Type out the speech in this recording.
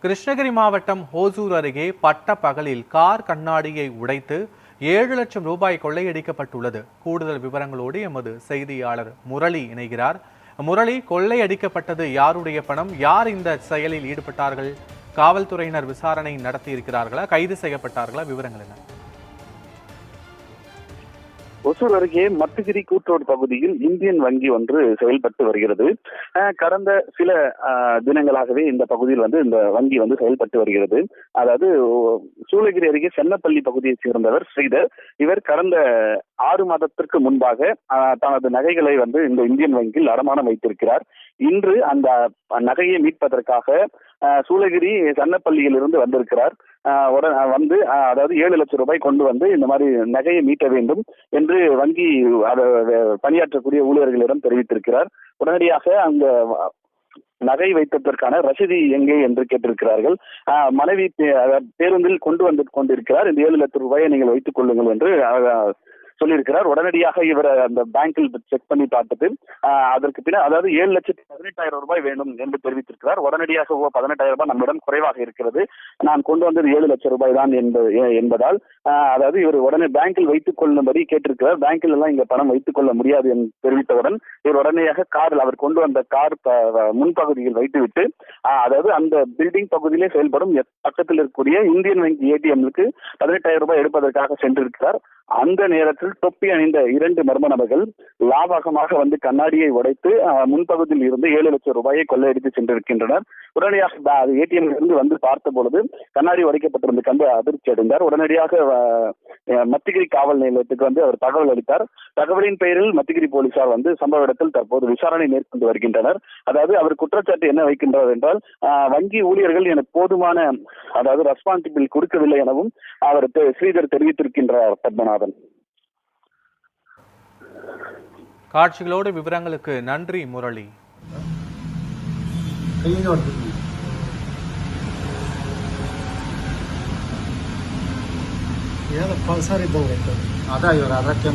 கிருஷ்ணகிரி மாவட்டம் ஹோசூர் அருகே பட்ட பகலில் கார் கண்ணாடியை உடைத்து 7 லட்சம் ரூபாய் கொள்ளையடிக்கப்பட்டுள்ளது. கூடுதல் விவரங்களோடு எமது செய்தியாளர் முரளி இணைகிறார். முரளி, கொள்ளையடிக்கப்பட்டது யாருடைய பணம்? யார் இந்த செயலில் ஈடுபட்டார்கள்? காவல்துறையினர் விசாரணை நடத்தி இருக்கிறார்களா? கைது செய்யப்பட்டார்களா? விவரங்கள் என்ன? ஒசூர் அருகே மத்துகிரி கூட்டோடு பகுதியில் இந்தியன் வங்கி ஒன்று செயல்பட்டு வருகிறது. கடந்த சில தினங்களாகவே இந்த பகுதியில் இந்த வங்கி செயல்பட்டு வருகிறது. அதாவது சூளகிரி அருகே சென்னப்பள்ளி பகுதியைச் சேர்ந்தவர் ஸ்ரீதர். இவர் கடந்த 6 மாதத்திற்கு முன்பாக தனது நகைகளை இந்த இந்தியன் வங்கியில் அடமானம் வைத்திருக்கிறார். இன்று அந்த நகையை மீட்பதற்காக சூளகிரி சென்னப்பள்ளியில் இருந்து வந்திருக்கிறார். அதாவது 7 லட்சம் ரூபாய் கொண்டு இந்த மாதிரி நகையை மீட்ட வேண்டும் என்று வங்கி பணியாற்றக்கூடிய ஊழியர்களிடம் தெரிவித்திருக்கிறார். உடனடியாக அந்த நகை வைத்ததற்கான ரசீது எங்கே என்று கேட்டிருக்கிறார்கள். மனைவி பேருந்தில் கொண்டிருக்கிறார். இந்த 7 லட்சம் ரூபாயை நீங்கள் வைத்துக் கொள்ளுங்கள் என்று சொல்லியிருக்கிறார். உடனடியாக இவர் அந்த பேங்கில் செக் பண்ணி பார்த்துட்டு அதற்கு பின்னர் அதாவது 7,18,000 ரூபாய் வேண்டும் என்று தெரிவித்திருக்கிறார். உடனடியாக 18,000 ரூபாய் நம்மிடம் குறைவாக இருக்கிறது, நான் கொண்டு வந்தது 7 லட்சம் ரூபாய் தான் என்பதால் அதாவது இவர் உடனே பேங்கில் வைத்துக் கொள்ளும்படி கேட்டிருக்கிறார். பேங்கில் எல்லாம் இங்க பணம் வைத்துக் கொள்ள முடியாது என்று தெரிவித்தவுடன் இவர் உடனடியாக காரில் அவர் கொண்டு வந்த கார் முன்பகுதியில் வைத்துவிட்டு அதாவது அந்த பில்டிங் பகுதியிலே செயல்படும் பக்கத்தில் இருக்கக்கூடிய இந்தியன் வங்கி ஏடிஎம்க்கு 18,000 ரூபாய் எடுப்பதற்காக சென்றிருக்கிறார். அந்த நேரத்தில் தொப்பி அணிந்த 2 மர்ம நபர்கள் லாபகமாக கண்ணாடியை உடைத்து முன்பகுதியில் இருந்து 7 லட்சம் ரூபாயை கொள்ளையடித்து சென்றிருக்கின்றனர். உடனடியாக ஏடிஎம் இருந்து பார்த்த பொழுது கண்ணாடி உடைக்கப்பட்டிருந்த கண்டு அதிர்ச்சி அடைந்தார். உடனடியாக மத்திகிரி காவல் நிலையத்துக்கு அவர் தகவல் அளித்தார். தகவலின் பெயரில் மத்திகிரி போலீசார் சம்பவ இடத்தில் தற்போது விசாரணை மேற்கொண்டு வருகின்றனர். அதாவது அவர் குற்றச்சாட்டு என்ன வைக்கின்றார் என்றால், வங்கி ஊழியர்கள் எனக்கு போதுமான அதாவது ரெஸ்பான்சிபிள் கொடுக்கவில்லை எனவும் அவர் ஸ்ரீதர் தெரிவித்திருக்கின்றார். பத்மநாதன். காட்சிகளோடு விவரங்களுக்கு நன்றி முரளி. ಪಲ್ಸರ್ ಇದ್ದಂಗೆ ಐತೆ ಅದ ಇವರು ಅದಕ್ಕೆ